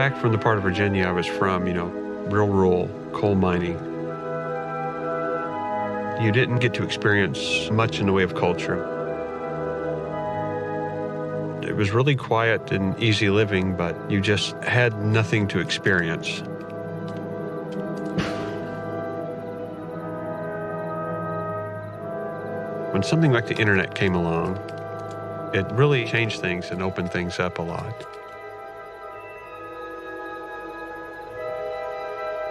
back from the part of Virginia I was from, real rural, coal mining, you didn't get to experience much in the way of culture. It was really quiet and easy living, but you just had nothing to experience. When something like the internet came along, it really changed things and opened things up a lot.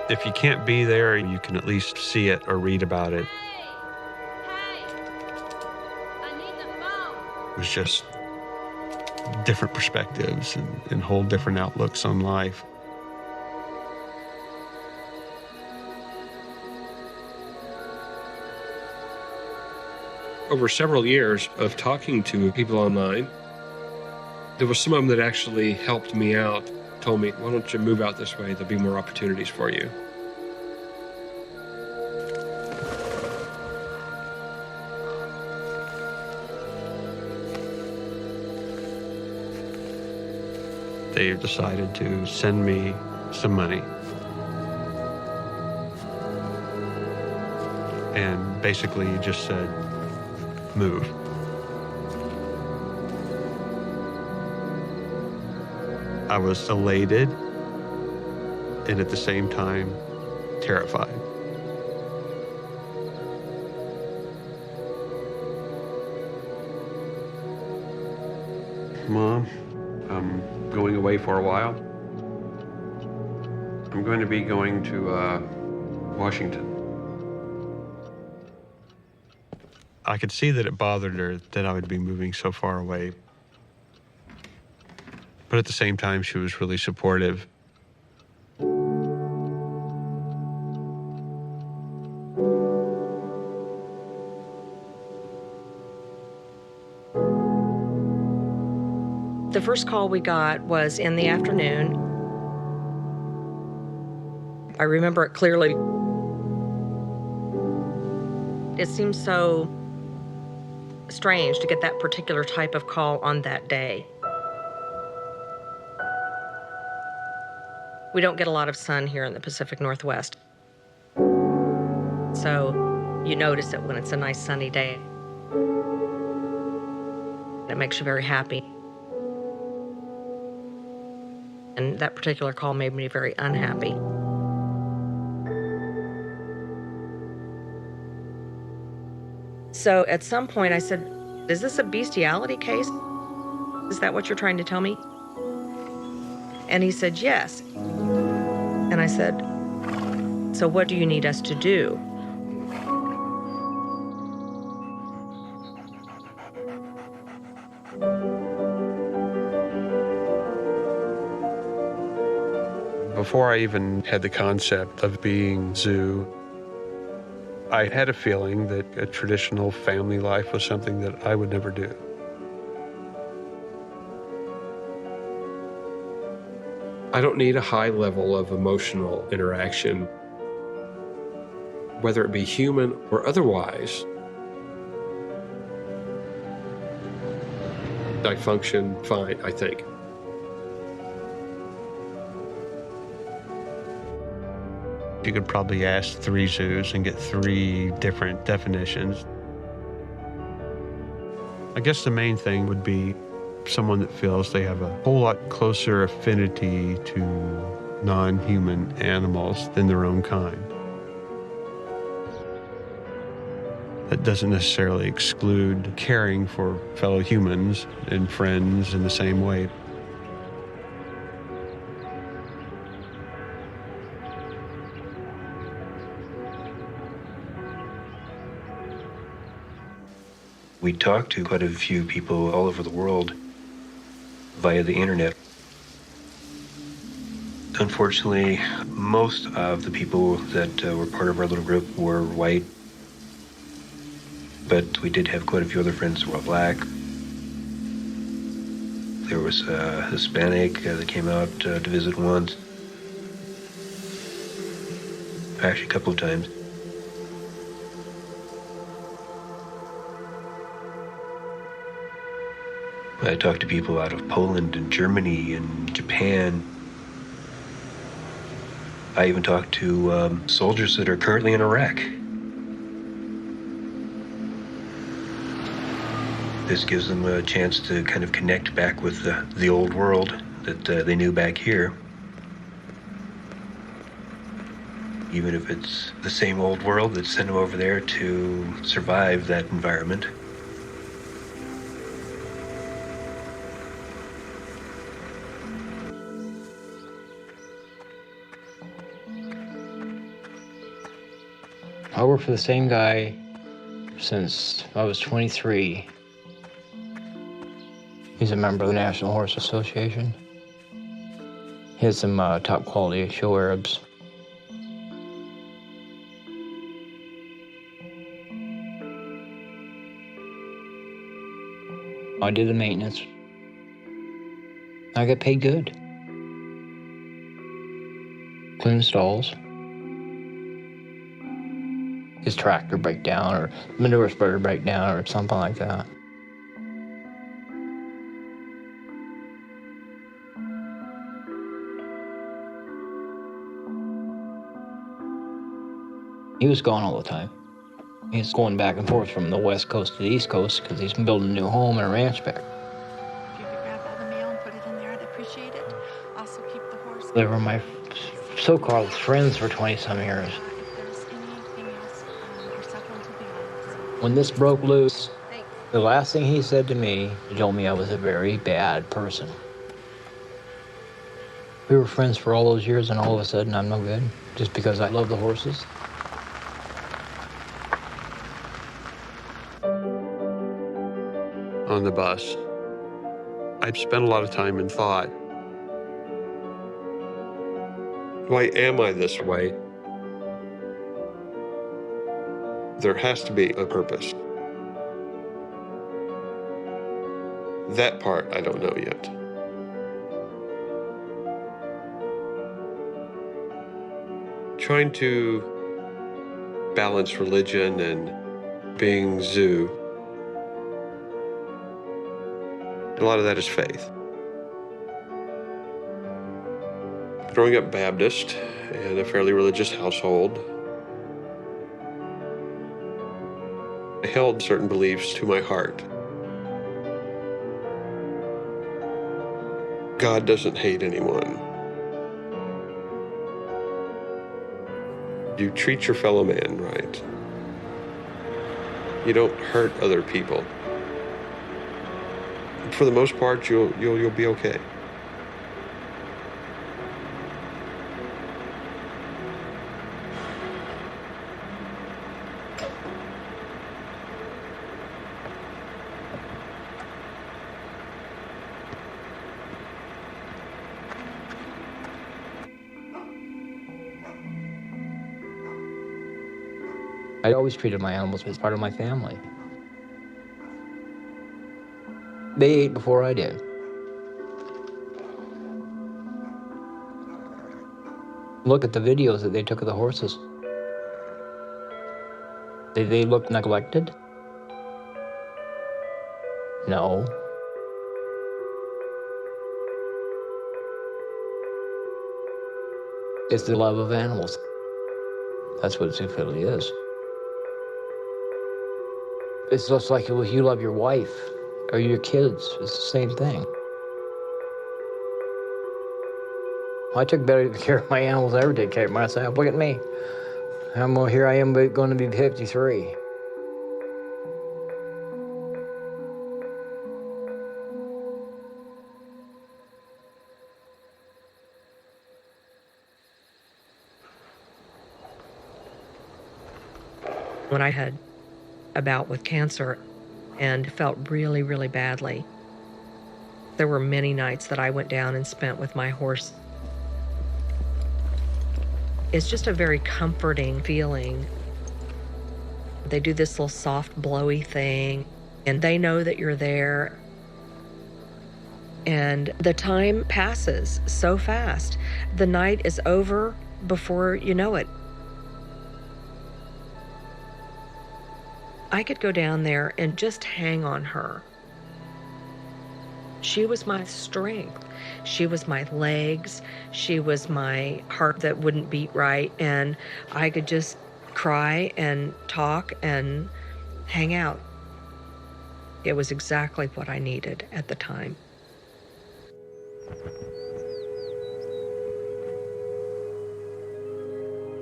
If you can't be there, you can at least see it or read about it. Hey, I need the phone. It was just different perspectives and whole different outlooks on life. Over several years of talking to people online, there was some of them that actually helped me out, told me, why don't you move out this way? There'll be more opportunities for you. They decided to send me some money and basically just said, move. I was elated and at the same time terrified. Mom, I'm going away for a while. I'm going to be going to Washington. I could see that it bothered her that I would be moving so far away. But at the same time, she was really supportive. The first call we got was in the afternoon. I remember it clearly. It seemed so strange to get that particular type of call on that day. We don't get a lot of sun here in the Pacific Northwest. So you notice it when it's a nice sunny day. It makes you very happy. And that particular call made me very unhappy. So at some point I said, is this a bestiality case? Is that what you're trying to tell me? And he said, yes. And I said, so what do you need us to do? Before I even had the concept of being Zoo, I had a feeling that a traditional family life was something that I would never do. I don't need a high level of emotional interaction, whether it be human or otherwise. I function fine, I think. You could probably ask 3 zoos and get 3 different definitions. I guess the main thing would be someone that feels they have a whole lot closer affinity to non-human animals than their own kind. That doesn't necessarily exclude caring for fellow humans and friends in the same way. We talked to quite a few people all over the world via the internet. Unfortunately, most of the people that were part of our little group were white, but we did have quite a few other friends who were black. There was a Hispanic that came out to visit once, actually a couple of times. I talked to people out of Poland and Germany and Japan. I even talked to soldiers that are currently in Iraq. This gives them a chance to kind of connect back with the old world that they knew back here. Even if it's the same old world that sent them over there to survive that environment. I worked for the same guy since I was 23. He's a member of the National Horse Association. He has some top quality show Arabs. I did the maintenance. I got paid good. Clean stalls. His tractor break down or manure spreader break down or something like that. He was gone all the time. He's going back and forth from the west coast to the east coast because he's building a new home and a ranch back. If you could grab all the mail and put it in there, I'd appreciate it. Also keep the horse. They were my so-called friends for 20-some years. If there's anything else, your cell phone will be on. When this broke loose, the last thing he said to me, he told me I was a very bad person. We were friends for all those years, and all of a sudden I'm no good just because I love the horses. On the bus, I'd spent a lot of time in thought. Why am I this way? There has to be a purpose. That part I don't know yet. Trying to balance religion and being zoo. A lot of that is faith. Growing up Baptist in a fairly religious household, I held certain beliefs to my heart. God doesn't hate anyone. You treat your fellow man right. You don't hurt other people. For the most part, you'll be okay. I always treated my animals as part of my family. They ate before I did. Look at the videos that they took of the horses. They look neglected? No. It's the love of animals. That's what zoophilia is. It's just like if you love your wife or your kids. It's the same thing. I took better care of my animals than I ever did care of myself. Look at me. Here I am going to be 53. When I had a bout with cancer and felt really, really badly, there were many nights that I went down and spent with my horse. It's just a very comforting feeling. They do this little soft, blowy thing, and they know that you're there. And the time passes so fast. The night is over before you know it. I could go down there and just hang on her She was my strength. She was my legs. She was my heart that wouldn't beat right. And I could just cry and talk and hang out. It was exactly what I needed at the time.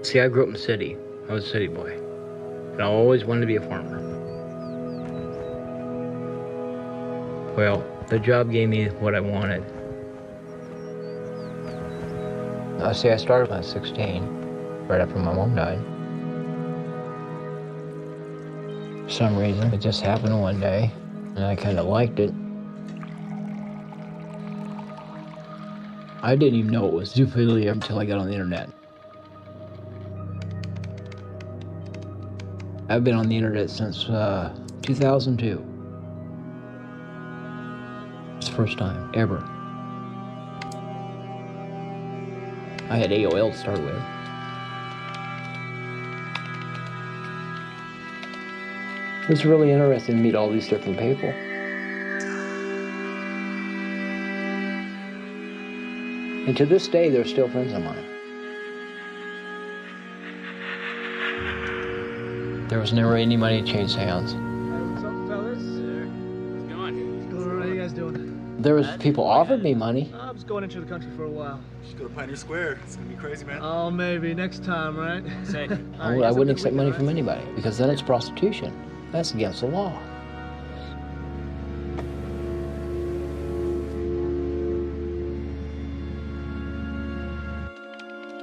See, I grew up in the city. I was a city boy. And I always wanted to be a farmer. Well, the job gave me what I wanted. I started when I was 16, right after my mom died. For some reason, it just happened one day, and I kind of liked it. I didn't even know it was zoophilia until I got on the internet. I've been on the internet since 2002. It's the first time ever. I had AOL to start with. It was really interesting to meet all these different people. And to this day, they're still friends of mine. There was never any money to change hands. What's up, fellas? How's it going? What's going on? How you guys doing? There was people offered me money. I was going into the country for a while. Just go to Pioneer Square. It's gonna be crazy, man. Oh, maybe next time, right? Say. I wouldn't accept money from anybody because then it's prostitution. That's against the law.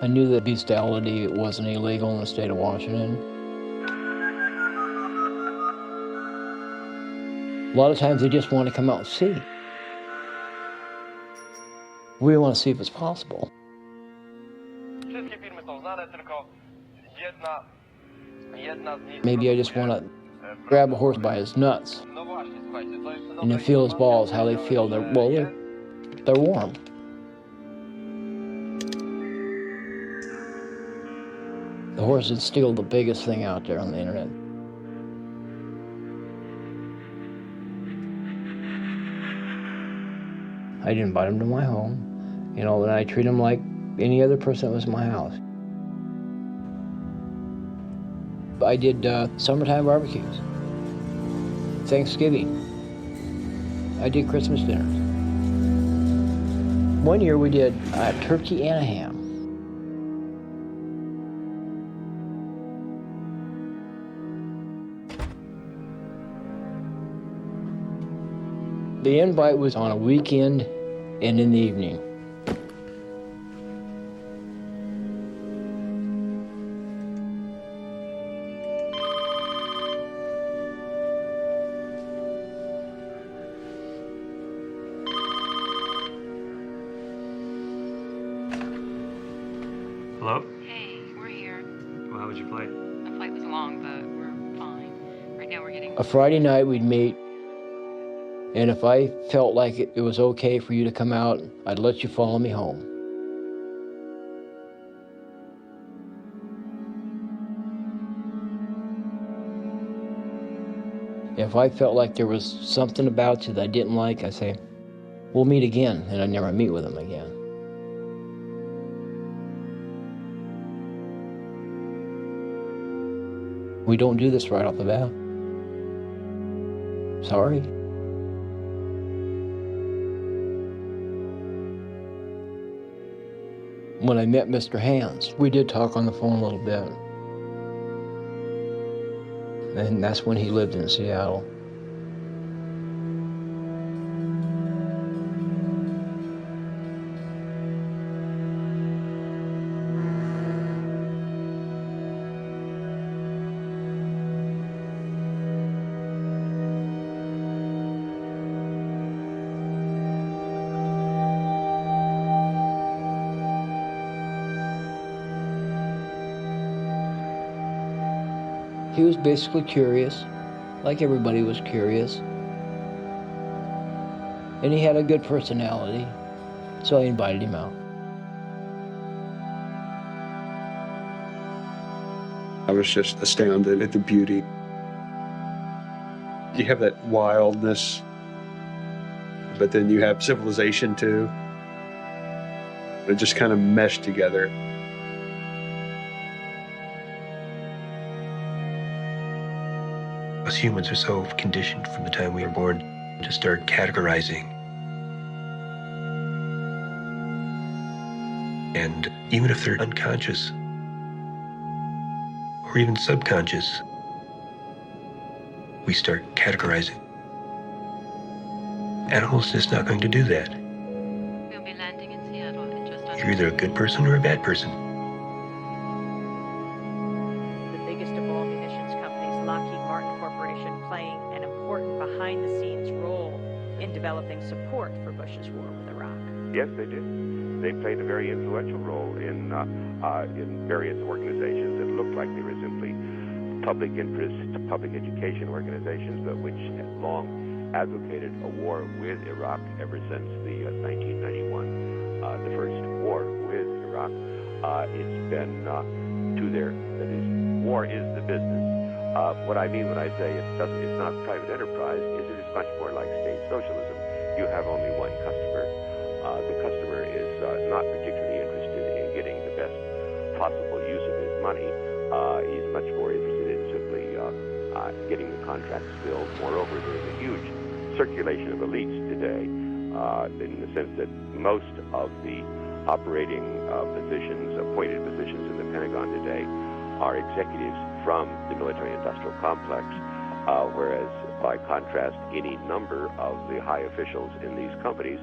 I knew that bestiality wasn't illegal in the state of Washington. A lot of times they just want to come out and see. We want to see if it's possible. Maybe I just want to grab a horse by his nuts and then feel his balls, how they feel. They're warm. The horse is still the biggest thing out there on the internet. I didn't invite him to my home, and I treat him like any other person that was in my house. I did summertime barbecues, Thanksgiving. I did Christmas dinners. One year we did turkey and a ham. The invite was on a weekend and in the evening. Hello? Hey, we're here. Well, how was your flight? The flight was long, but we're fine. Right now we're getting... A Friday night we'd meet, and if I felt like it was okay for you to come out, I'd let you follow me home. If I felt like there was something about you that I didn't like, I'd say, we'll meet again, and I'd never meet with him again. We don't do this right off the bat. Sorry. When I met Mr. Hands, we did talk on the phone a little bit. And that's when he lived in Seattle. He was basically curious, like everybody was curious. And he had a good personality, so I invited him out. I was just astounded at the beauty. You have that wildness but then you have civilization too. It just kind of meshed together. Us humans are so conditioned from the time we were born to start categorizing. And even if they're unconscious or even subconscious, we start categorizing. Animals just not going to do that. We'll be landing in Seattle in just under... You're either a good person or a bad person. The biggest of all munitions companies, Lockheed Martin Corporation, playing an important behind-the-scenes role in developing support for Bush's war with Iraq. Yes, they did. They played a very influential role in various organizations that looked like they were simply public interest, public education organizations, but which had long advocated a war with Iraq ever since the 1991, the first war with Iraq. It's been to their, that is, war is the business. What I mean when I say it's not private enterprise is it is much more like state socialism. You have only one customer. The customer is not particularly interested in getting the best possible use of his money. He's much more interested in simply getting the contracts filled. Moreover, there's a huge circulation of elites today in the sense that most of the operating positions, appointed positions in the Pentagon today are executives from the military-industrial complex, whereas by contrast, any number of the high officials in these companies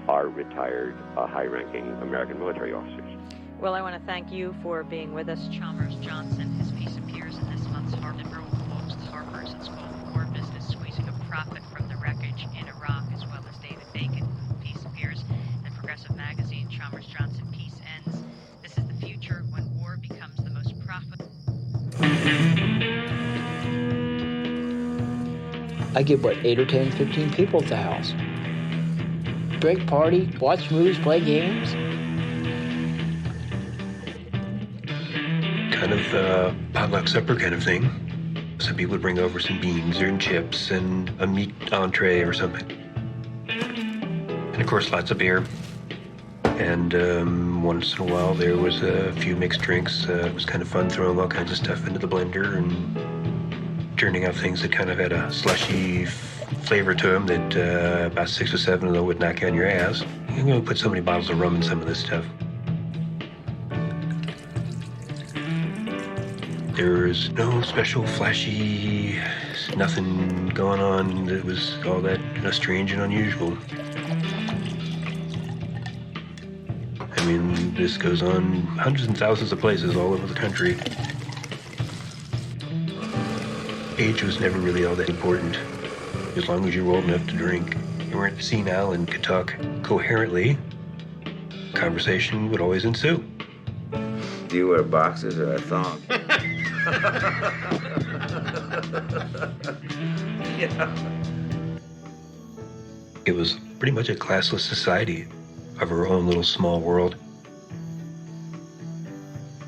are retired, high-ranking American military officers. Well, I want to thank you for being with us. Chalmers Johnson. His piece appears in this month's Harper's. It's called War Business Squeezing a Profit from the Wreckage in Iraq, as well as David Bacon. Piece appears in Progressive Magazine. Chalmers Johnson piece ends. This is the future when war becomes the most profitable. I get, 8 or 10, 15 people at the house. Drink, party, watch movies, play games. Kind of potluck supper kind of thing. Some people would bring over some beans or chips and a meat entree or something. And of course, lots of beer. And once in a while, there was a few mixed drinks. It was kind of fun throwing all kinds of stuff into the blender and turning out things that kind of had a slushy flavor to them that about 6 or 7 of them would knock you on your ass. You're going to put so many bottles of rum in some of this stuff. There's no special flashy, nothing going on that was all that strange and unusual. I mean, this goes on hundreds and thousands of places all over the country. Age was never really all that important. As long as you were old enough to drink, you weren't senile and could talk coherently, conversation would always ensue. Do you wear boxers or a thong? Yeah. It was pretty much a classless society of our own little small world.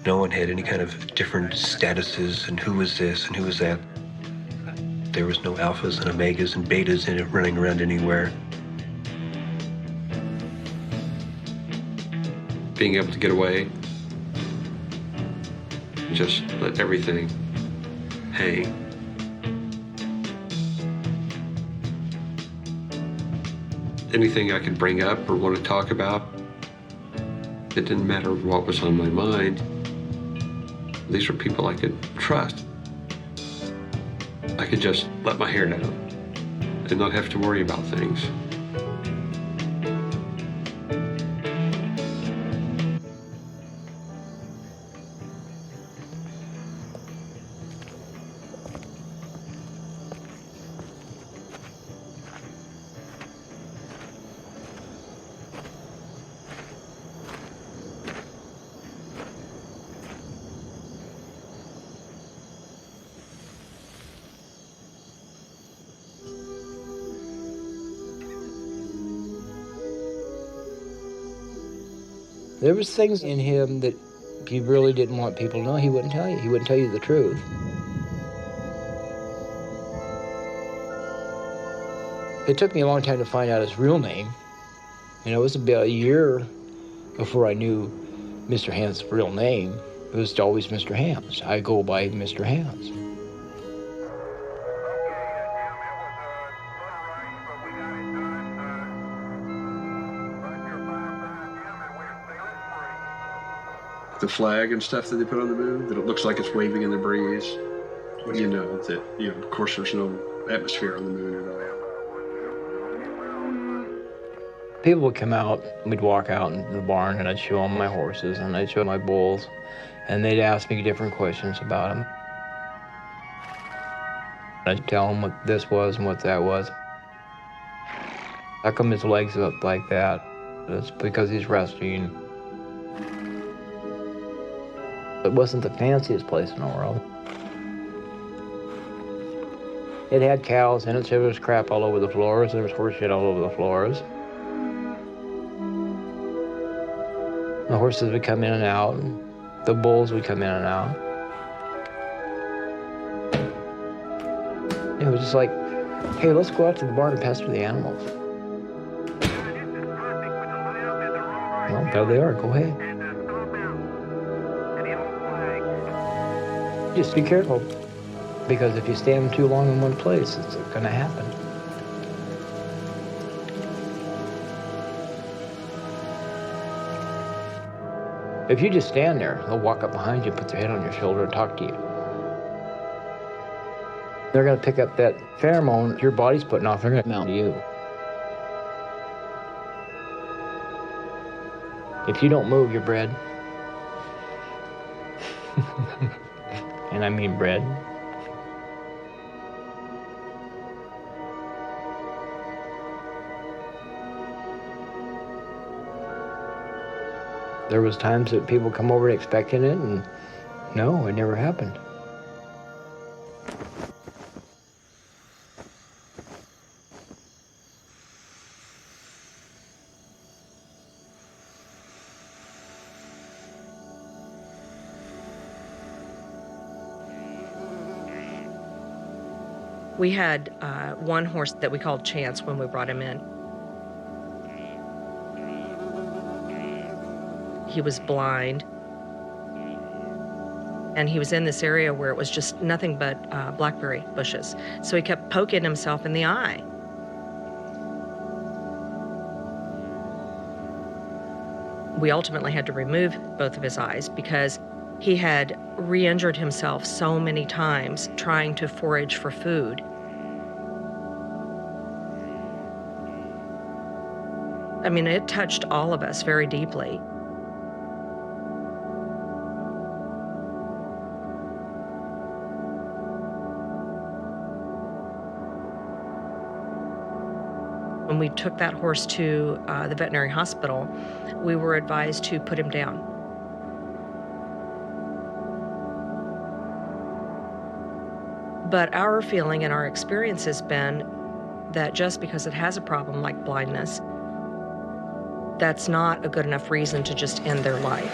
No one had any kind of different statuses and who was this and who was that. There was no alphas and omegas and betas in it running around anywhere. Being able to get away, just let everything hang. Anything I could bring up or want to talk about, it didn't matter what was on my mind. These were people I could trust. I could just let my hair down and not have to worry about things. There was things in him that if you really didn't want people to know, he wouldn't tell you. He wouldn't tell you the truth. It took me a long time to find out his real name. And it was about a year before I knew Mr. Hans' real name. It was always Mr. Hans. I go by Mr. Hans. The flag and stuff that they put on the moon, that it looks like it's waving in the breeze. You know that, of course, there's no atmosphere on the moon at all. People would come out, we'd walk out in the barn, and I'd show them my horses, and I'd show my bulls, and they'd ask me different questions about them. I'd tell them what this was and what that was. How come his legs up like that? It's because he's resting. It wasn't the fanciest place in the world. It had cows in it, so there was crap all over the floors, there was horse shit all over the floors. The horses would come in and out, and the bulls would come in and out. It was just like, hey, let's go out to the barn and pester the animals. Well, there they are, go ahead. Just be careful, because if you stand too long in one place, it's going to happen. If you just stand there, they'll walk up behind you, put their head on your shoulder, and talk to you. They're going to pick up that pheromone your body's putting off. They're going to mount you. If you don't move, you're bred. And I mean bred. There was times that people come over expecting it, and no, it never happened. We had one horse that we called Chance when we brought him in. He was blind, and he was in this area where it was just nothing but blackberry bushes. So he kept poking himself in the eye. We ultimately had to remove both of his eyes because he had re-injured himself so many times trying to forage for food. I mean, it touched all of us very deeply. When we took that horse to the veterinary hospital, we were advised to put him down. But our feeling and our experience has been that just because it has a problem like blindness, that's not a good enough reason to just end their life.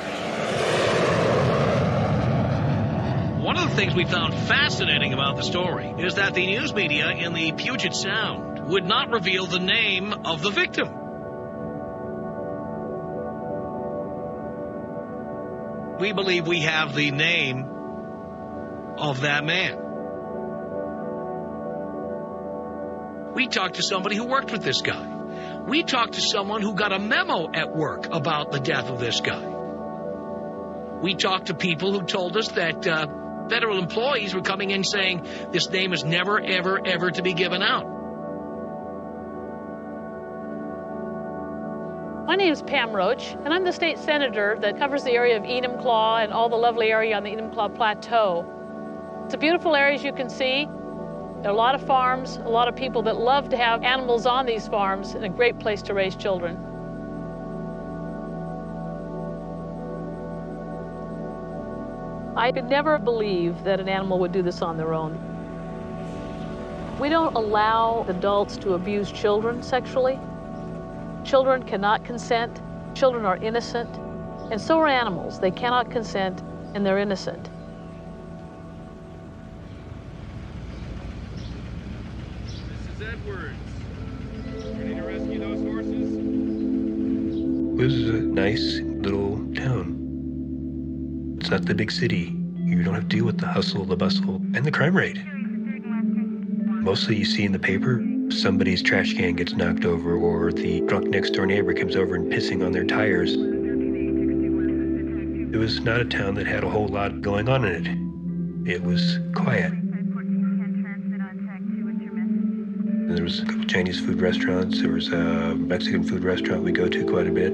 One of the things we found fascinating about the story is that the news media in the Puget Sound would not reveal the name of the victim. We believe we have the name of that man. We talked to somebody who worked with this guy. We talked to someone who got a memo at work about the death of this guy. We talked to people who told us that federal employees were coming in saying this name is never, ever, ever to be given out. My name is Pam Roach, and I'm the state senator that covers the area of Enumclaw and all the lovely area on the Enumclaw Plateau. It's a beautiful area, as you can see. There are a lot of farms, a lot of people that love to have animals on these farms, and a great place to raise children. I could never believe that an animal would do this on their own. We don't allow adults to abuse children sexually. Children cannot consent. Children are innocent, and so are animals. They cannot consent, and they're innocent. Ready to rescue those horses? It was a nice little town. It's not the big city. You don't have to deal with the hustle, the bustle, and the crime rate. Mostly you see in the paper, somebody's trash can gets knocked over, or the drunk next door neighbor comes over and pissing on their tires. It was not a town that had a whole lot going on in it. It was quiet. There was a couple Chinese food restaurants. There was a Mexican food restaurant we go to quite a bit.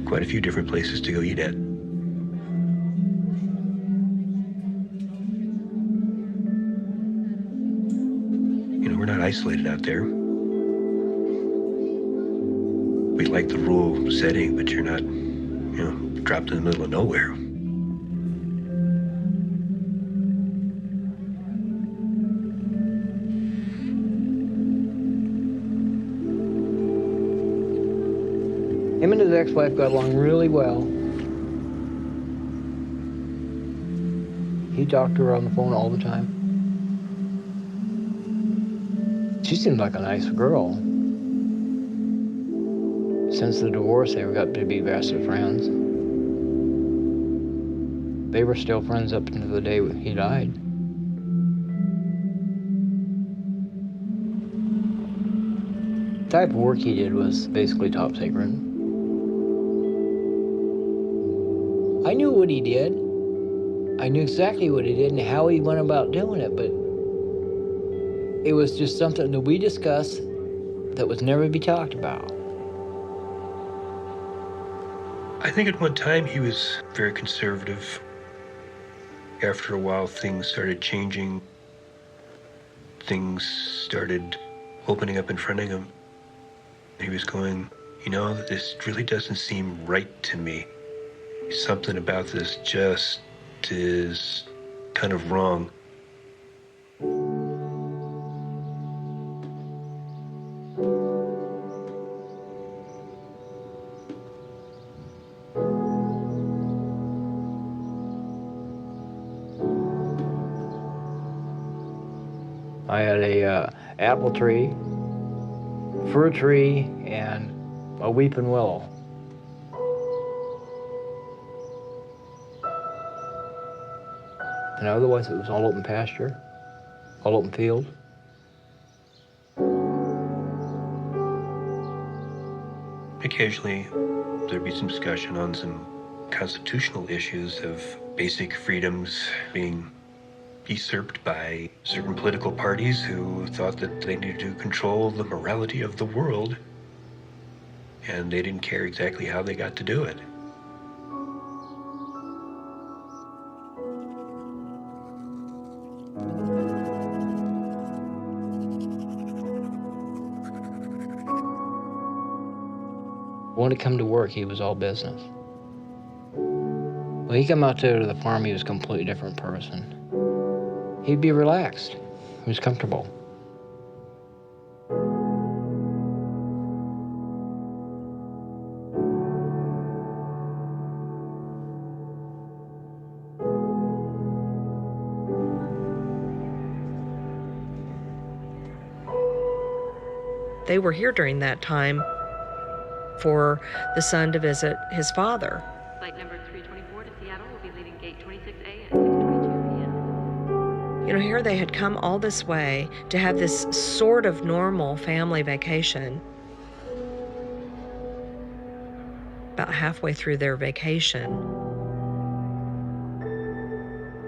Quite a few different places to go eat at. You know, we're not isolated out there. We like the rural setting, but you're not, dropped in the middle of nowhere. Him and his ex-wife got along really well. He talked to her on the phone all the time. She seemed like a nice girl. Since the divorce, they got to be best of friends. They were still friends up until the day he died. The type of work he did was basically top secret. I knew what he did. I knew exactly what he did and how he went about doing it, but it was just something that we discussed that was never to be talked about. I think at one time he was very conservative. After a while, things started changing. Things started opening up in front of him. He was going, this really doesn't seem right to me. Something about this just is kind of wrong. I had a apple tree, fir tree, and a weeping willow. And otherwise, it was all open pasture, all open field. Occasionally, there'd be some discussion on some constitutional issues of basic freedoms being usurped by certain political parties who thought that they needed to control the morality of the world, and they didn't care exactly how they got to do it. When he come to work, he was all business. When he come out there to the farm, he was a completely different person. He'd be relaxed. He was comfortable. They were here during that time for the son to visit his father. Flight number 324 to Seattle will be leaving gate 26A at 6:22 p.m. Here they had come all this way to have this sort of normal family vacation. About halfway through their vacation,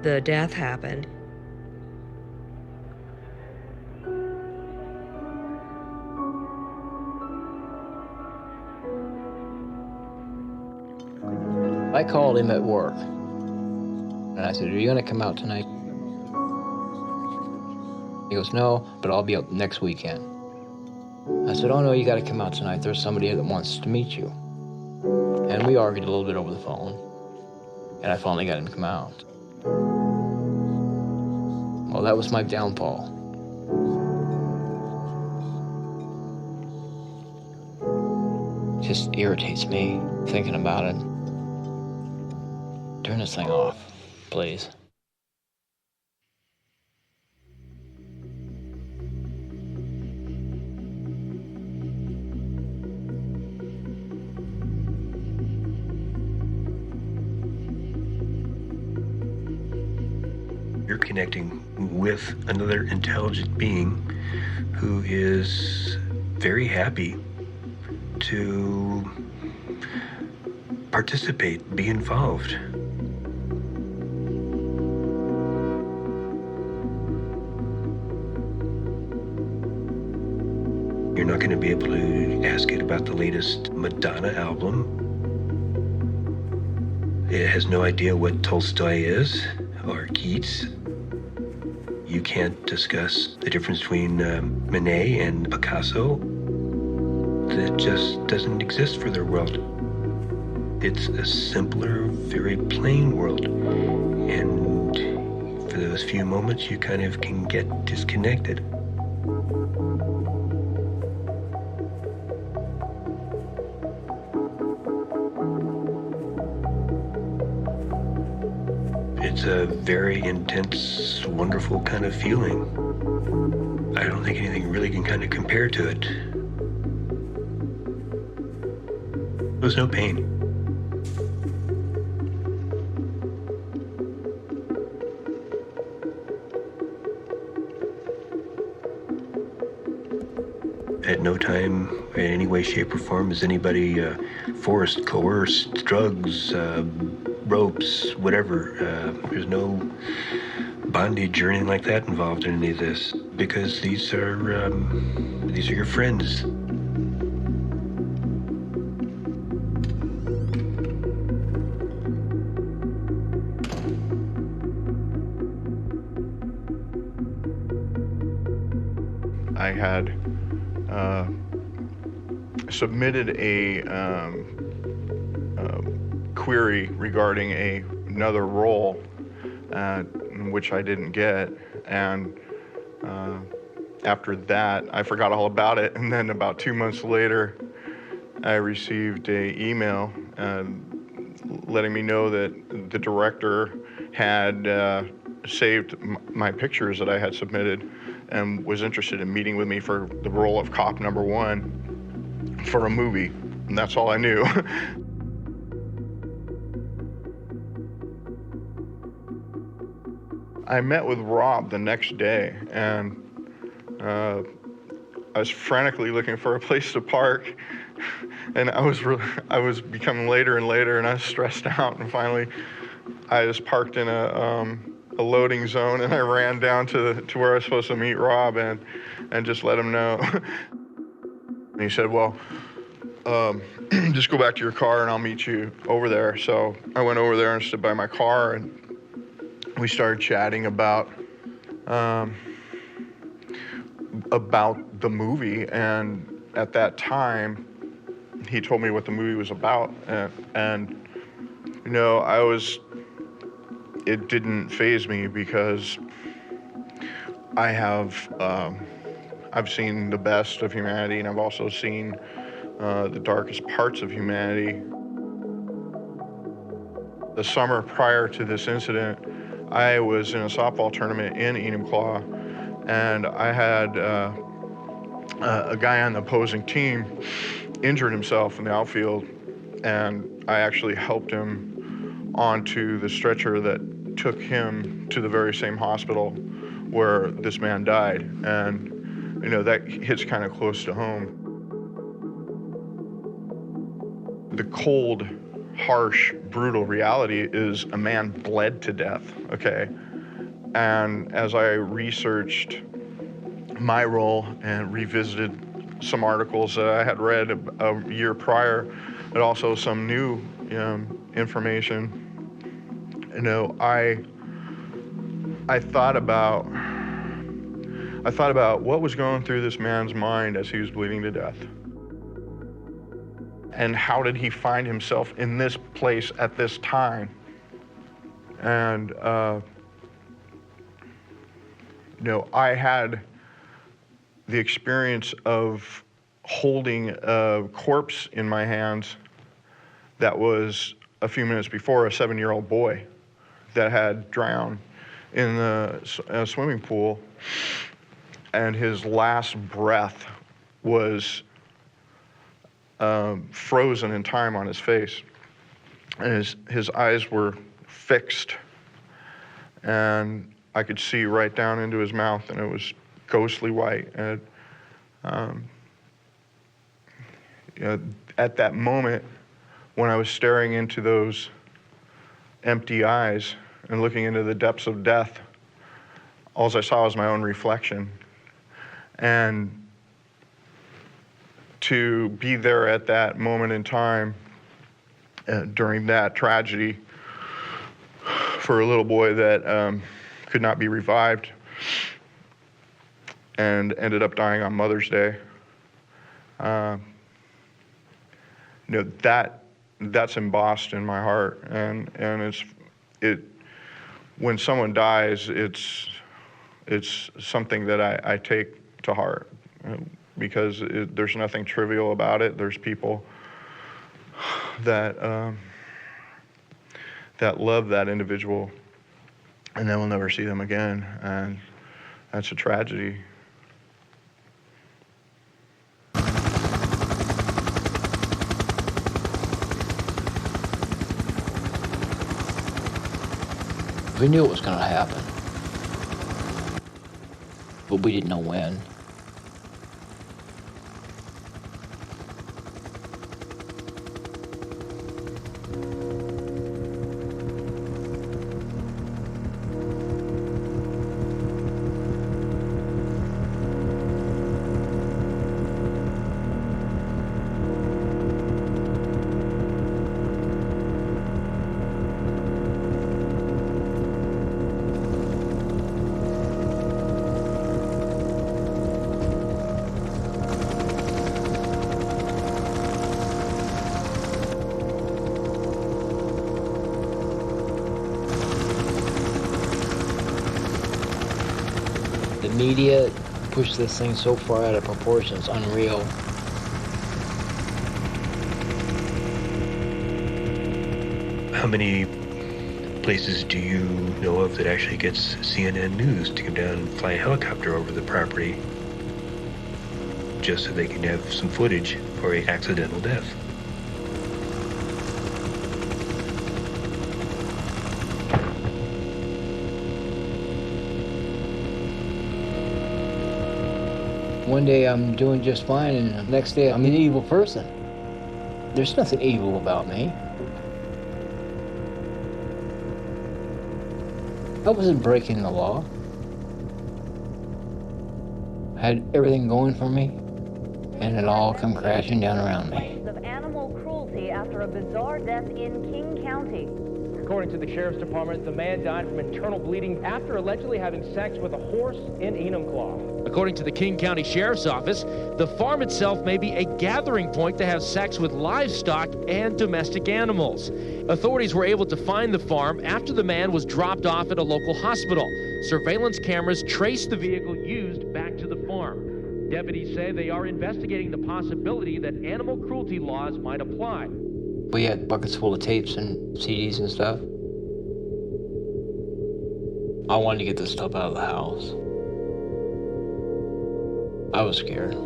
the death happened. I called him at work, and I said, "Are you going to come out tonight?" He goes, "No, but I'll be up next weekend." I said, "Oh no, you got to come out tonight. There's somebody that wants to meet you." And we argued a little bit over the phone, and I finally got him to come out. Well, that was my downfall. It just irritates me thinking about it. Turn this thing off, please. You're connecting with another intelligent being who is very happy to participate, be involved. You're not going to be able to ask it about the latest Madonna album. It has no idea what Tolstoy is or Keats. You can't discuss the difference between Manet and Picasso. That just doesn't exist for their world. It's a simpler, very plain world. And for those few moments, you kind of can get disconnected. It's a very intense, wonderful kind of feeling. I don't think anything really can kind of compare to it. There's no pain. At no time, in any way, shape, or form, is anybody forced, coerced, drugs, ropes, whatever. There's no bondage or anything like that involved in any of this, because these are your friends. I had submitted a query regarding another role, which I didn't get, and after that, I forgot all about it. And then about 2 months later, I received an email letting me know that the director had saved my pictures that I had submitted and was interested in meeting with me for the role of cop number 1 for a movie. And that's all I knew. I met with Rob the next day, and I was frantically looking for a place to park, and I was becoming later and later, and I was stressed out. And finally, I just parked in a loading zone, and I ran down to where I was supposed to meet Rob, and just let him know. And he said, "Well, just go back to your car, and I'll meet you over there." So I went over there and stood by my car, and we started chatting about the movie. And at that time, he told me what the movie was about, and you know, it didn't faze me, because I've seen the best of humanity, and I've also seen the darkest parts of humanity. The summer prior to this incident, I was in a softball tournament in Enumclaw, and I had a guy on the opposing team injured himself in the outfield, and I actually helped him onto the stretcher that took him to the very same hospital where this man died. And, you know, that hits kind of close to home. The cold, harsh, brutal reality is a man bled to death, okay? And as I researched my role and revisited some articles that I had read a year prior, but also some new information, you know, I thought about what was going through this man's mind as he was bleeding to death. And how did he find himself in this place at this time? And, you know, I had the experience of holding a corpse in my hands that was a few minutes before a 7-year-old boy that had drowned in a swimming pool, and his last breath was frozen in time on his face, and his eyes were fixed. And I could see right down into his mouth, and it was ghostly white. And at that moment, when I was staring into those empty eyes and looking into the depths of death, all I saw was my own reflection. And to be there at that moment in time during that tragedy for a little boy that could not be revived and ended up dying on Mother's Day, that's embossed in my heart, and when someone dies, it's something that I take to heart, because there's nothing trivial about it. There's people that love that individual, and then we'll never see them again, and that's a tragedy. We knew it was going to happen, but we didn't know when. The media pushed this thing so far out of proportion, it's unreal. How many places do you know of that actually gets CNN News to come down and fly a helicopter over the property just so they can have some footage for an accidental death? One day I'm doing just fine, and the next day I'm an evil person. There's nothing evil about me. I wasn't breaking the law. I had everything going for me, and it all come crashing down around me. Of animal cruelty after a bizarre death in King County. According to the Sheriff's Department, the man died from internal bleeding after allegedly having sex with a horse in Enumclaw. According to the King County Sheriff's Office, the farm itself may be a gathering point to have sex with livestock and domestic animals. Authorities were able to find the farm after the man was dropped off at a local hospital. Surveillance cameras traced the vehicle used back to the farm. Deputies say they are investigating the possibility that animal cruelty laws might apply. We had buckets full of tapes and CDs and stuff. I wanted to get this stuff out of the house. I was scared.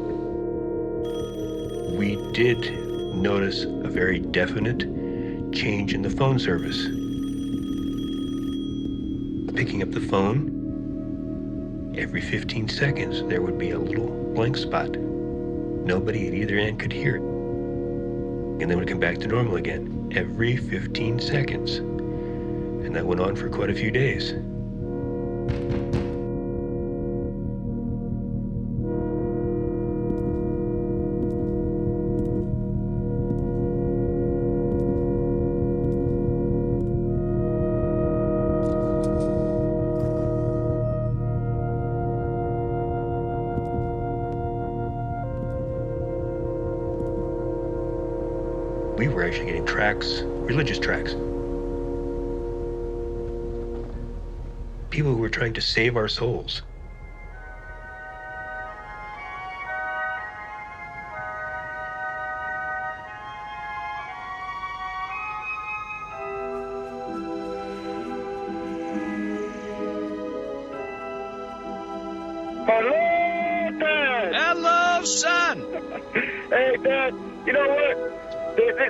We did notice a very definite change in the phone service. Picking up the phone, every 15 seconds there would be a little blank spot. Nobody at either end could hear it. And then would come back to normal again, every 15 seconds. And that went on for quite a few days. We were actually getting tracts, religious tracts. People who were trying to save our souls. Hello, Dad! Hello, son! Hey, Dad, you know what?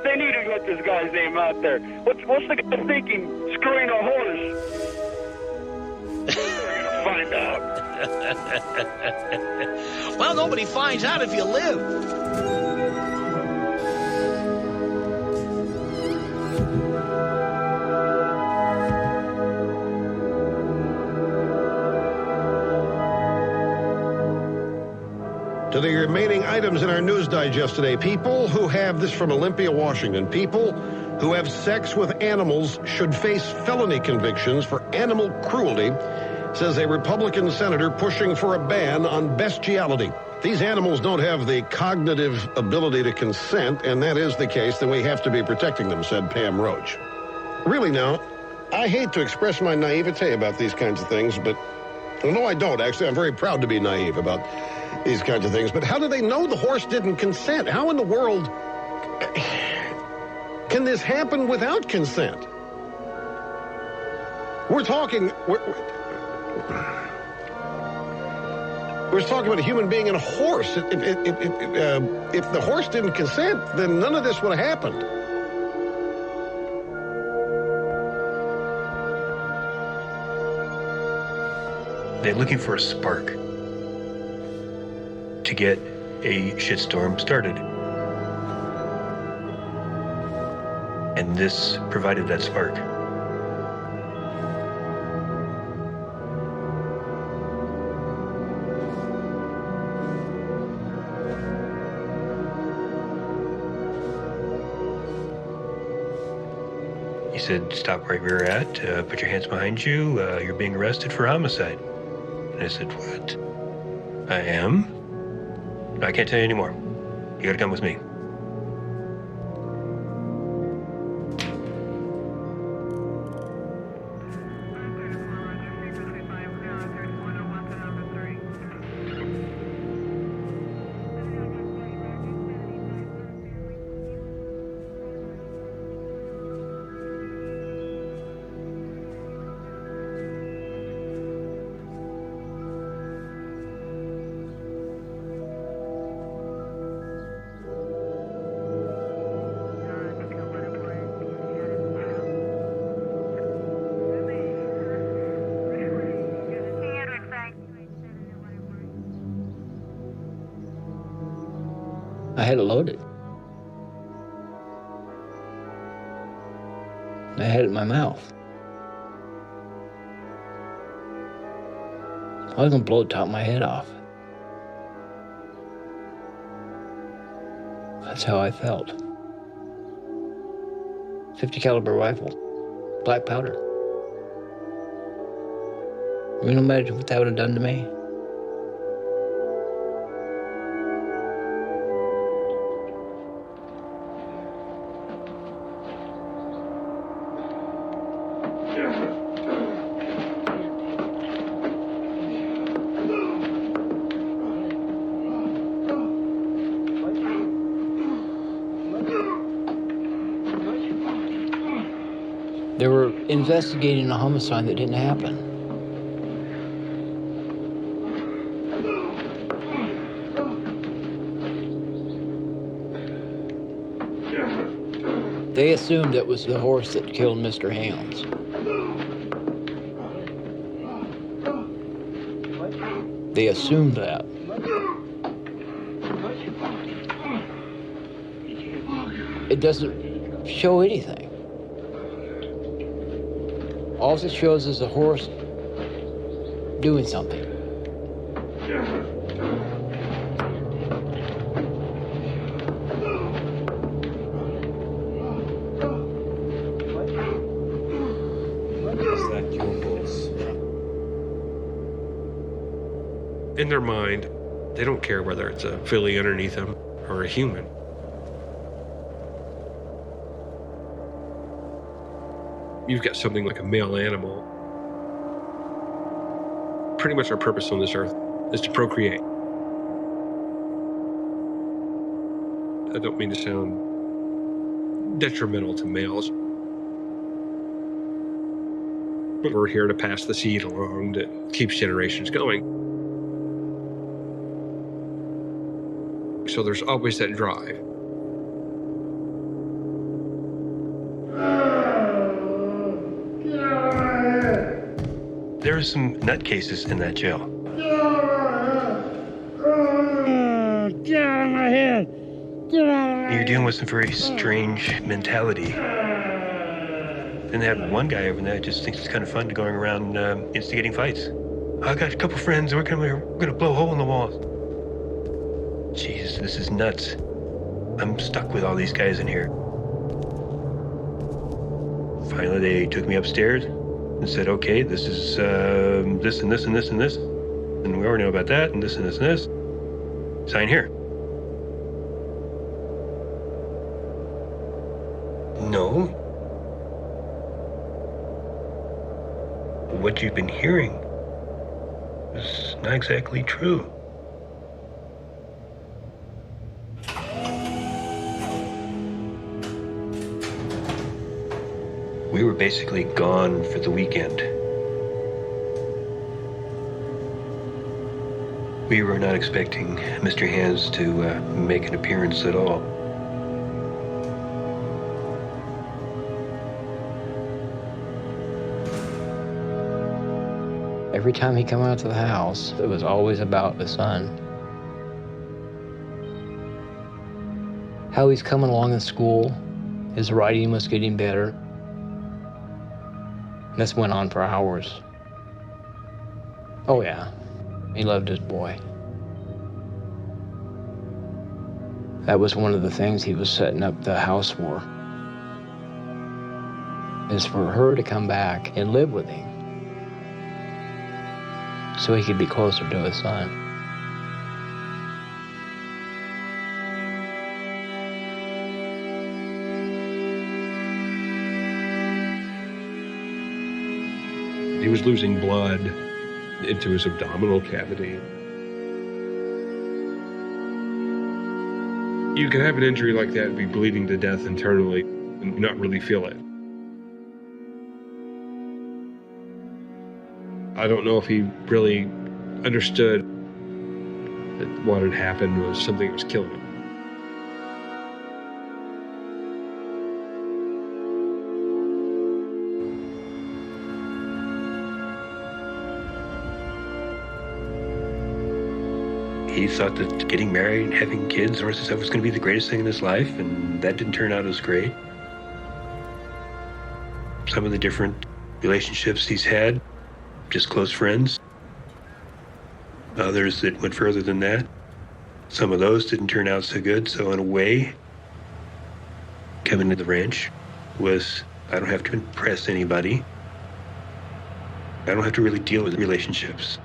They need to get this guy's name out there. What's the guy thinking? Screwing a horse? Well, nobody finds out if you live. To the remaining items in our news digest today, people who have this from Olympia, Washington, people who have sex with animals should face felony convictions for animal cruelty, says a Republican senator pushing for a ban on bestiality. These animals don't have the cognitive ability to consent, and that is the case, then we have to be protecting them, said Pam Roach. Really now, I hate to express my naivete about these kinds of things, but no, I don't. Actually, I'm very proud to be naive about these kinds of things. But how do they know the horse didn't consent? How in the world can this happen without consent? We're talking about a human being and a horse. If the horse didn't consent, then none of this would have happened. They're looking for a spark to get a shitstorm started. And this provided that spark. He said, stop right where you're at, put your hands behind you, you're being arrested for homicide. And I said, what? I am? No, I can't tell you anymore. You gotta come with me. I had it loaded. I had it in my mouth. I was gonna blow the top of my head off. That's how I felt. 50 caliber rifle, black powder. I mean, imagine what that would have done to me. They were investigating a homicide that didn't happen. They assumed it was the horse that killed Mr. Helms. They assumed that. It doesn't show anything. All it shows is a horse doing something. In their mind, they don't care whether it's a filly underneath them or a human. You've got something like a male animal. Pretty much our purpose on this earth is to procreate. I don't mean to sound detrimental to males, but we're here to pass the seed along that keeps generations going. So there's always that drive. There are some nutcases in that jail. Get out of my head! Get out of my You're dealing with some very strange mentality. Then they have one guy over there that just thinks it's kind of fun to going around instigating fights. I got a couple friends, we're gonna blow a hole in the wall. Jesus, this is nuts. I'm stuck with all these guys in here. Finally, they took me upstairs and said, okay, this is this and this and this and this. And we already know about that, and this and this and this. Sign here. No. What you've been hearing is not exactly true. We were basically gone for the weekend. We were not expecting Mr. Hands to make an appearance at all. Every time he come out to the house, it was always about the son. How he's coming along in school, his writing was getting better. This went on for hours. Oh yeah, he loved his boy. That was one of the things he was setting up the house for, is for her to come back and live with him, so he could be closer to his son. He was losing blood into his abdominal cavity. You can have an injury like that and be bleeding to death internally and not really feel it. I don't know if he really understood that what had happened was something that was killing him. He thought that getting married and having kids and the rest of stuff was going to be the greatest thing in his life, and that didn't turn out as great. Some of the different relationships he's had, just close friends. Others that went further than that. Some of those didn't turn out so good, so in a way, coming to the ranch was, I don't have to impress anybody. I don't have to really deal with relationships.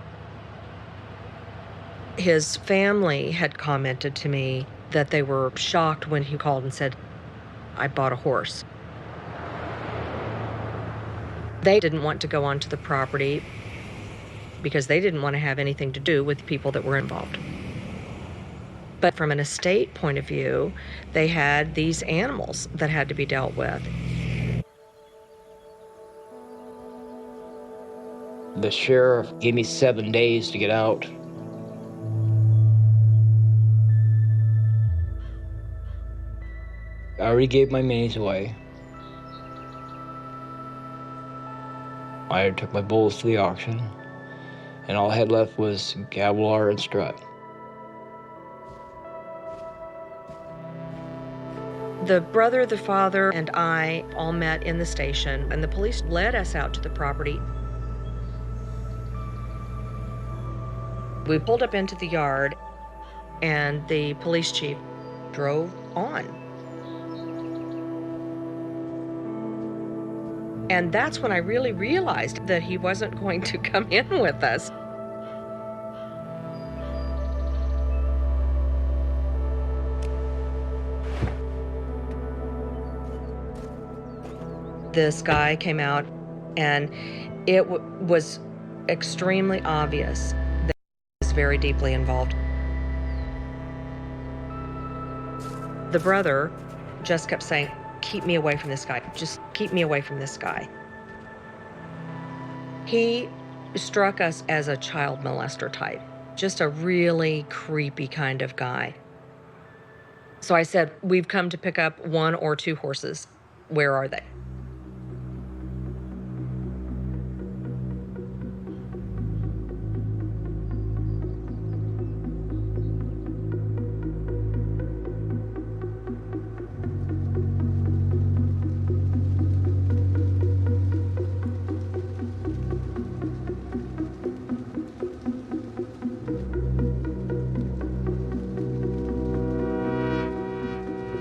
His family had commented to me that they were shocked when he called and said, I bought a horse. They didn't want to go onto the property because they didn't want to have anything to do with people that were involved. But from an estate point of view, they had these animals that had to be dealt with. The sheriff gave me 7 days to get out. I already gave my minis away. I took my bulls to the auction, and all I had left was Gavilar and Strut. The brother, the father, and I all met in the station, and the police led us out to the property. We pulled up into the yard, and the police chief drove on. And that's when I really realized that he wasn't going to come in with us. This guy came out, and it was extremely obvious that he was very deeply involved. The brother just kept saying, keep me away from this guy. Just keep me away from this guy. He struck us as a child molester type, just a really creepy kind of guy. So I said, we've come to pick up 1 or 2 horses. Where are they?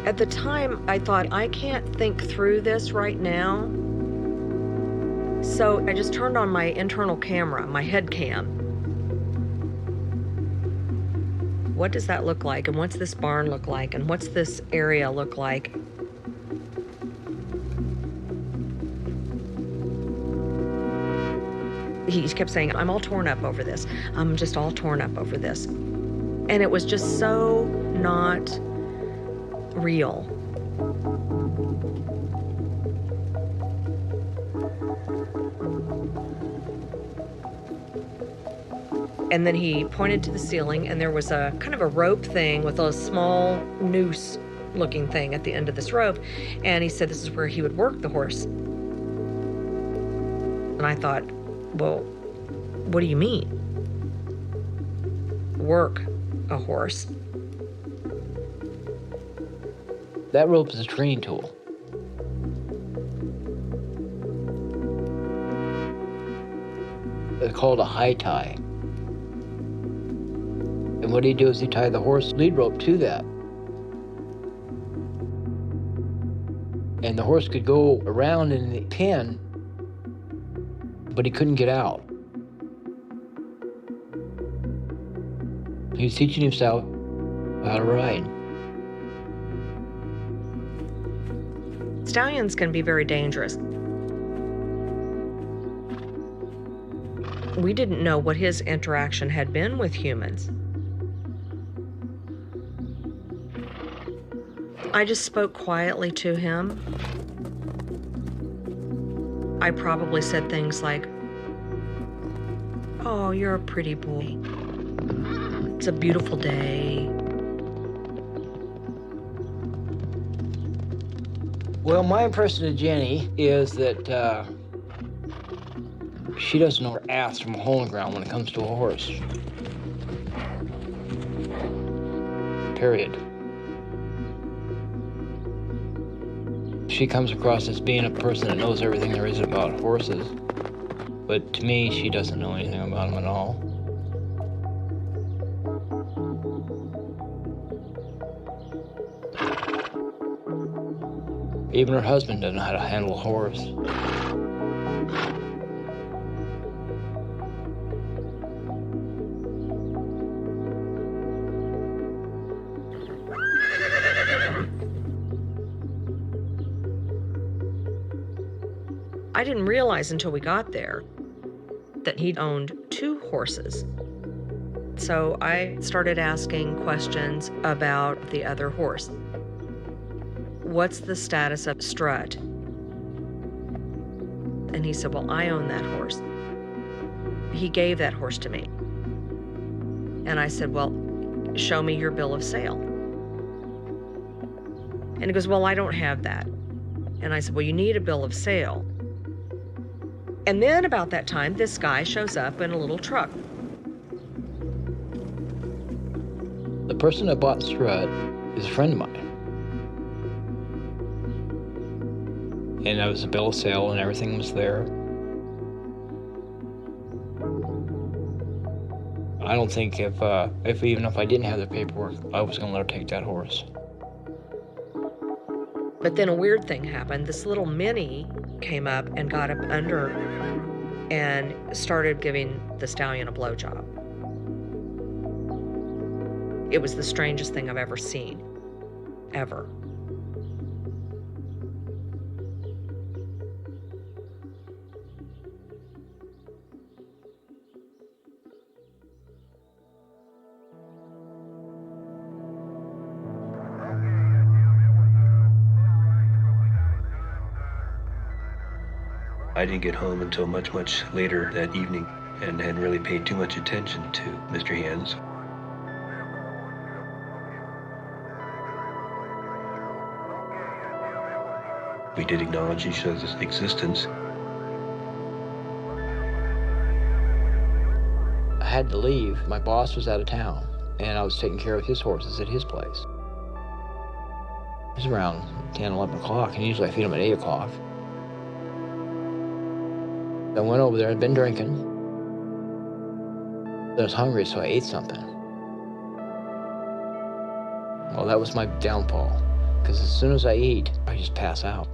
At the time, I thought, I can't think through this right now. So I just turned on my internal camera, my head cam. What does that look like? And what's this barn look like? And what's this area look like? He kept saying, I'm all torn up over this. I'm just all torn up over this. And it was just so not real. And then he pointed to the ceiling, and there was a kind of a rope thing with a small noose looking thing at the end of this rope. And he said this is where he would work the horse. And I thought, well, what do you mean? Work a horse? That rope is a training tool. It's called a high tie. And what he'd do is he'd tie the horse lead rope to that. And the horse could go around in the pen, but he couldn't get out. He was teaching himself how to ride. Stallions can be very dangerous. We didn't know what his interaction had been with humans. I just spoke quietly to him. I probably said things like, "Oh, you're a pretty boy. It's a beautiful day." Well, my impression of Jenny is that she doesn't know her ass from a hole in the ground when it comes to a horse. Period. She comes across as being a person that knows everything there is about horses, but to me, she doesn't know anything about them at all. Even her husband doesn't know how to handle a horse. I didn't realize until we got there that he'd owned 2 horses. So I started asking questions about the other horse. What's the status of Strut? And he said, well, I own that horse. He gave that horse to me. And I said, well, show me your bill of sale. And he goes, well, I don't have that. And I said, well, you need a bill of sale. And then about that time, this guy shows up in a little truck. The person that bought Strut is a friend of mine. And that was a bill of sale and everything was there. I don't think if I didn't have the paperwork, I was gonna let her take that horse. But then a weird thing happened. This little mini came up and got up under and started giving the stallion a blowjob. It was the strangest thing I've ever seen, ever. I didn't get home until much, much later that evening and hadn't really paid too much attention to Mr. Hands. We did acknowledge each other's existence. I had to leave. My boss was out of town, and I was taking care of his horses at his place. It was around 10, 11 o'clock, and usually I feed them at 8 o'clock. I went over there, I'd been drinking. I was hungry, so I ate something. Well, that was my downfall. Because as soon as I eat, I just pass out.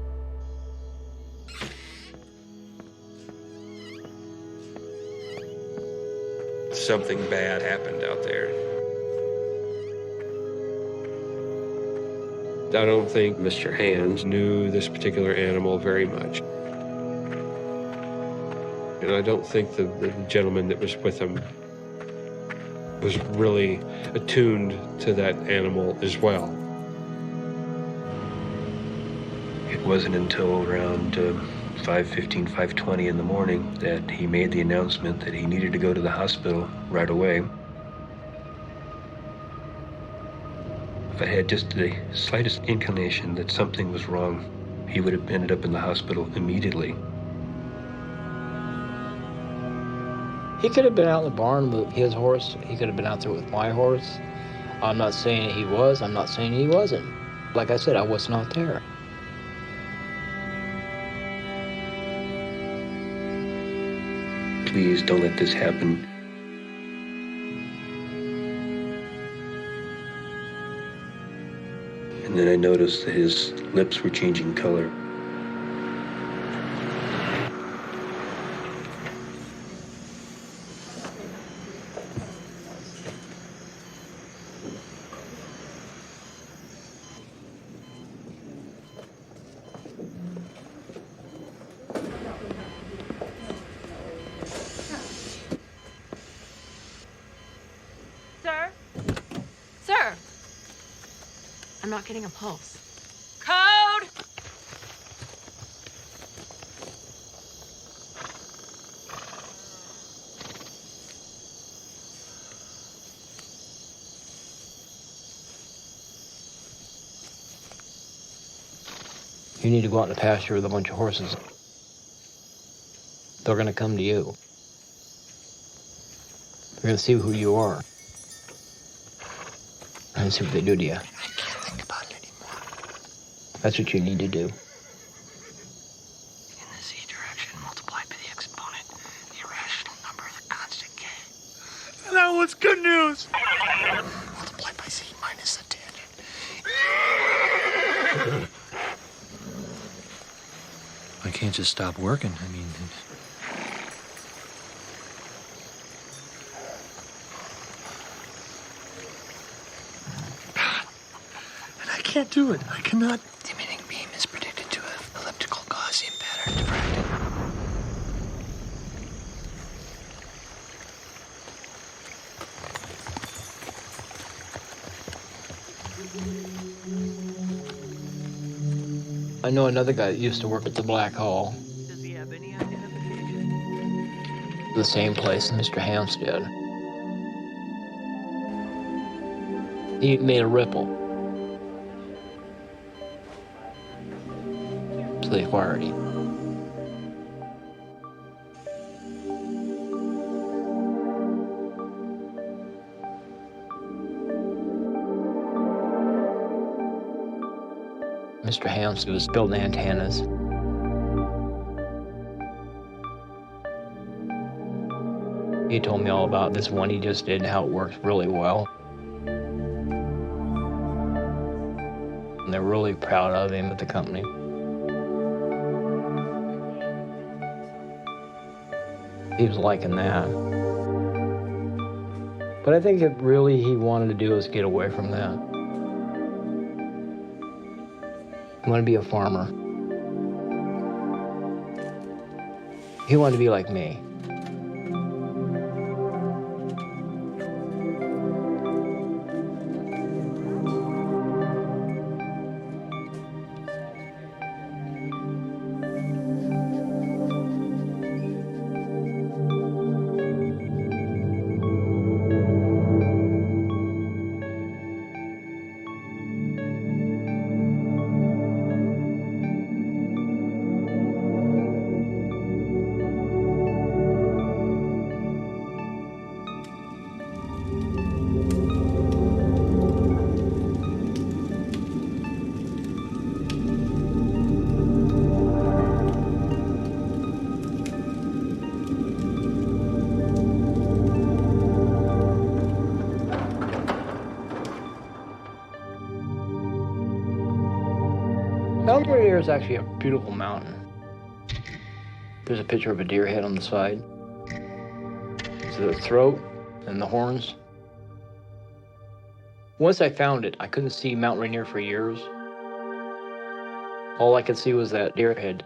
Something bad happened out there. I don't think Mr. Hands knew this particular animal very much. And I don't think the gentleman that was with him was really attuned to that animal as well. It wasn't until around 5:15, 5:20 in the morning that he made the announcement that he needed to go to the hospital right away. If I had just the slightest inclination that something was wrong, he would have ended up in the hospital immediately. He could have been out in the barn with his horse. He could have been out there with my horse. I'm not saying he was. I'm not saying he wasn't. Like I said, I was not there. Please don't let this happen. And then I noticed that his lips were changing color. Sir? Sir! I'm not getting a pulse. Code! You need to go out in the pasture with a bunch of horses. They're going to come to you. They're going to see who you are. And see what they do to you. I can't think about it anymore. That's what you need to do. In the z direction multiplied by the exponent, the irrational number of the constant k. That was good news. Multiplied by z minus the tangent. I can't just stop working. I mean... I can't do it. I cannot. The emitting beam is predicted to have elliptical Gaussian pattern diffracted. I know another guy that used to work at the Black Hall. Does he have any identification? The same place Mr. Hams did. He made a ripple. So they acquired him. Mr. Hams was building antennas. He told me all about this one he just did and how it works really well. And they're really proud of him at the company. He was liking that. But I think what really he wanted to do was get away from that. He wanted to be a farmer. He wanted to be like me. Right here is actually a beautiful mountain. There's a picture of a deer head on the side. So the throat and the horns. Once I found it, I couldn't see Mount Rainier for years. All I could see was that deer head.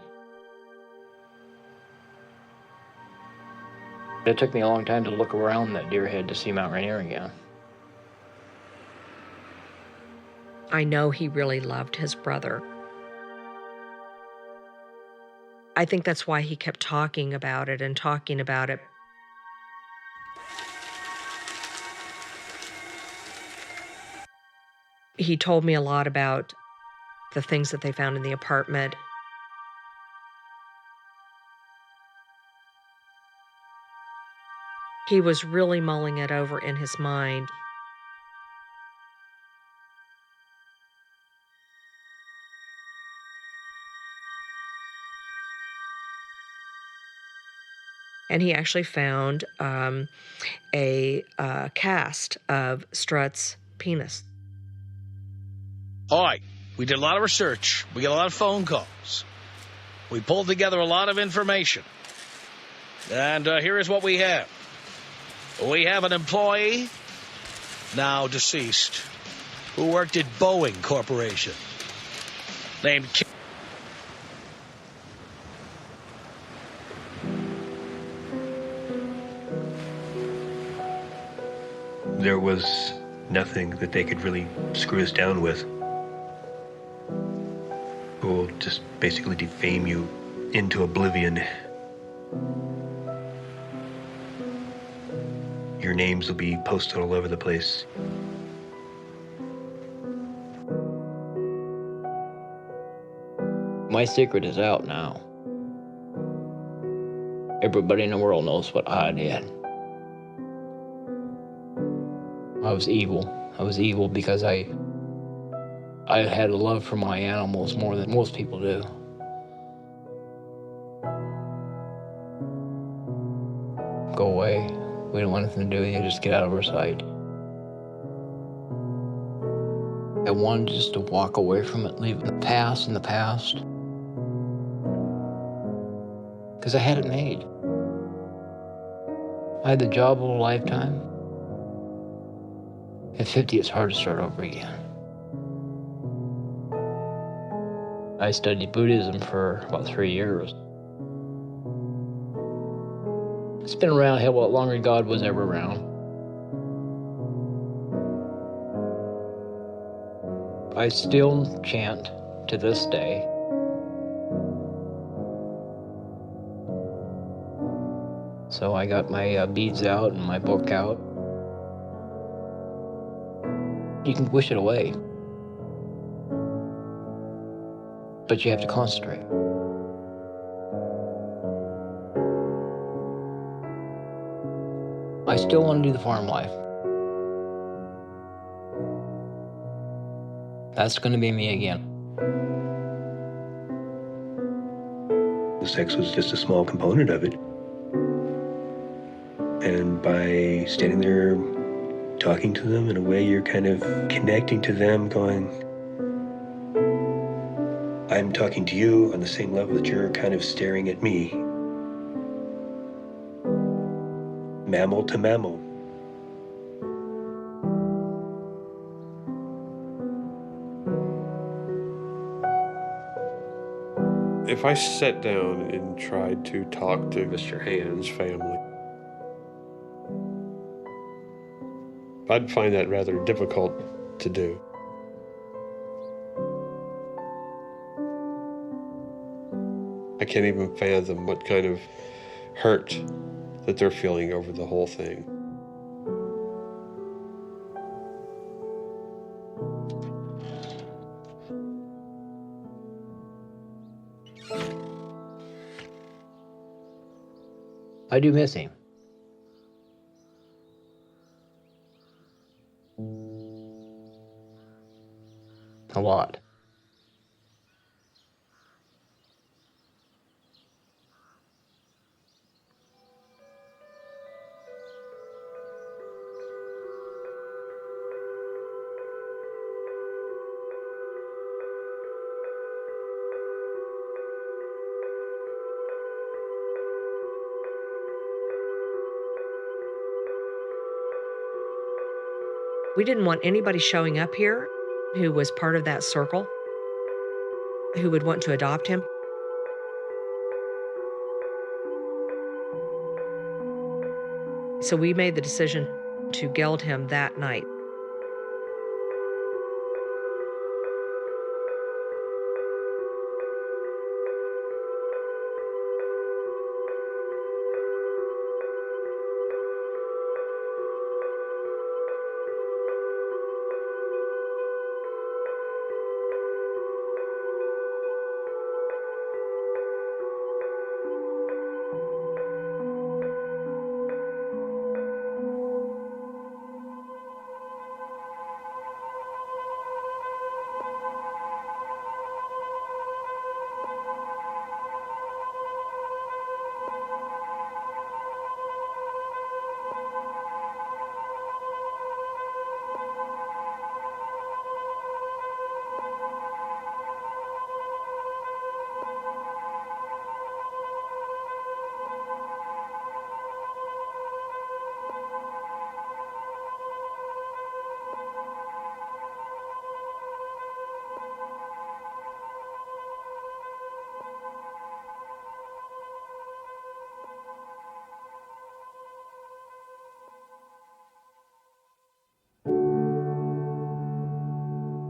It took me a long time to look around that deer head to see Mount Rainier again. I know he really loved his brother. I think that's why he kept talking about it and talking about it. He told me a lot about the things that they found in the apartment. He was really mulling it over in his mind. And he actually found a cast of Strutt's penis. All right, we did a lot of research. We got a lot of phone calls. We pulled together a lot of information. And here is what we have. We have an employee, now deceased, who worked at Boeing Corporation, named Kim. There was nothing that they could really screw us down with. Who will just basically defame you into oblivion. Your names will be posted all over the place. My secret is out now. Everybody in the world knows what I did. I was evil. I was evil because I had a love for my animals more than most people do. Go away. We don't want anything to do with you. Just get out of our sight. I wanted just to walk away from it, leave the past in the past. Because I had it made. I had the job of a lifetime. At 50, it's hard to start over again. I studied Buddhism for about 3 years. It's been around hell a lot longer than God was ever around. I still chant to this day. So I got my beads out and my book out. You can wish it away, but you have to concentrate. I still want to do the farm life. That's going to be me again. The sex was just a small component of it. And by standing there talking to them in a way, you're kind of connecting to them, going, I'm talking to you on the same level that you're kind of staring at me. Mammal to mammal. If I sat down and tried to talk to Mr. Hand's family, I'd find that rather difficult to do. I can't even fathom what kind of hurt that they're feeling over the whole thing. I do miss him. A lot. We didn't want anybody showing up here who was part of that circle, who would want to adopt him. So we made the decision to geld him that night.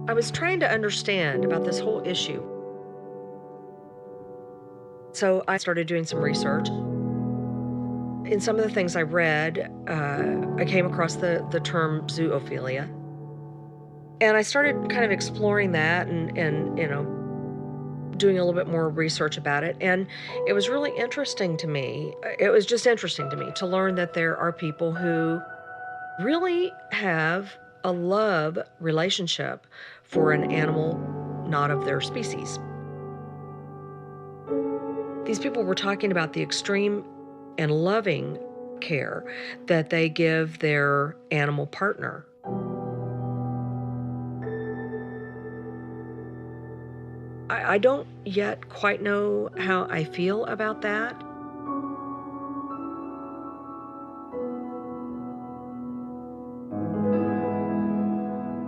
I was trying to understand about this whole issue. So I started doing some research. In some of the things I read, I came across the term zoophilia. And I started kind of exploring that and doing a little bit more research about it. And it was really interesting to me. It was just interesting to me to learn that there are people who really have a love relationship for an animal not of their species. These people were talking about the extreme and loving care that they give their animal partner. I don't yet quite know how I feel about that.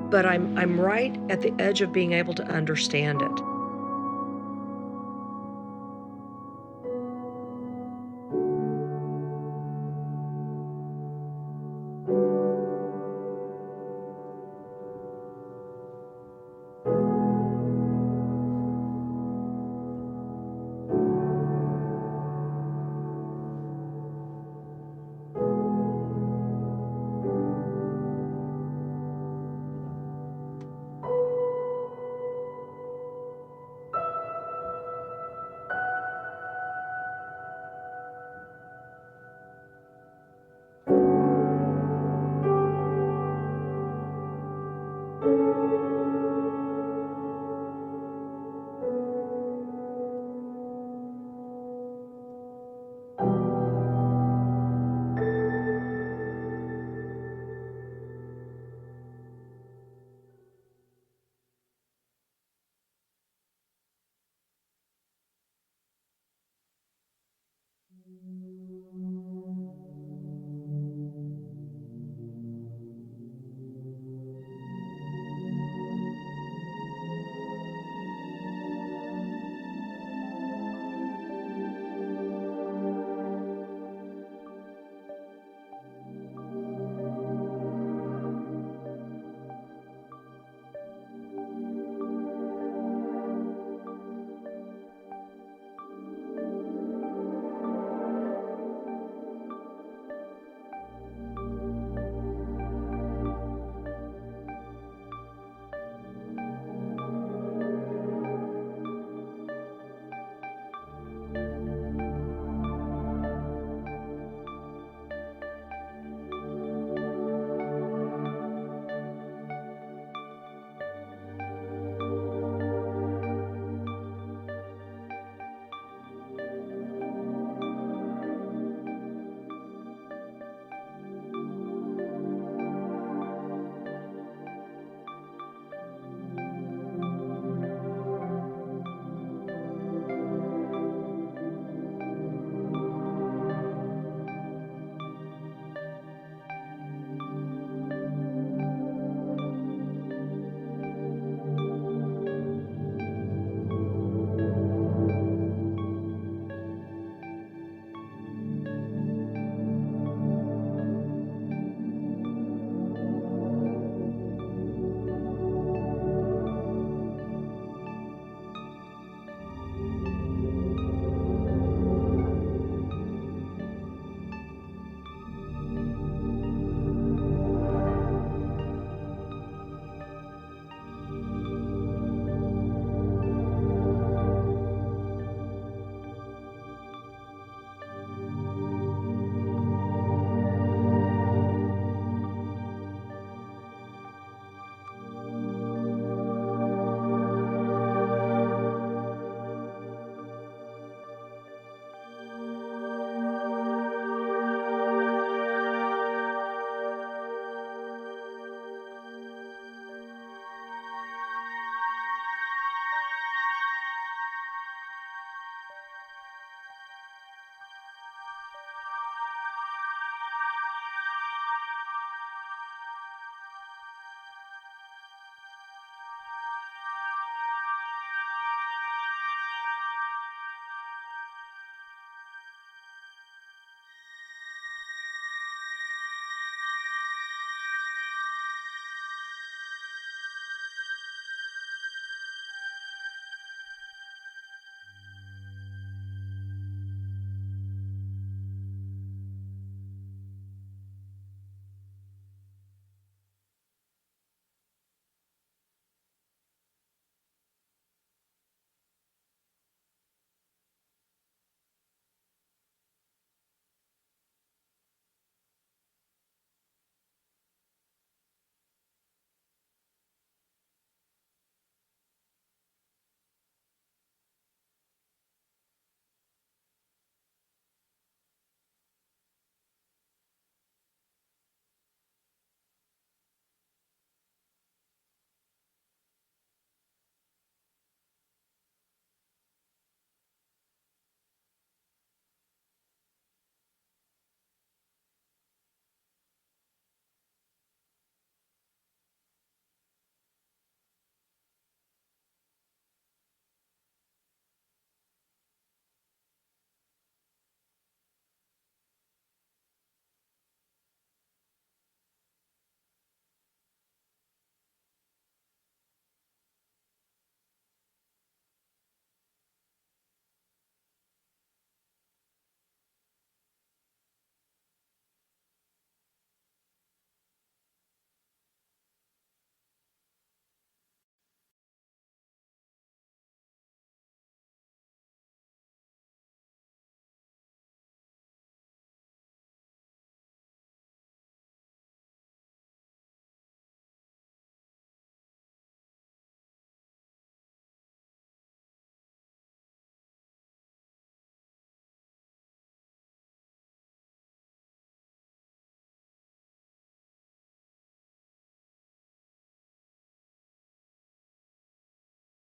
But I'm right at the edge of being able to understand it.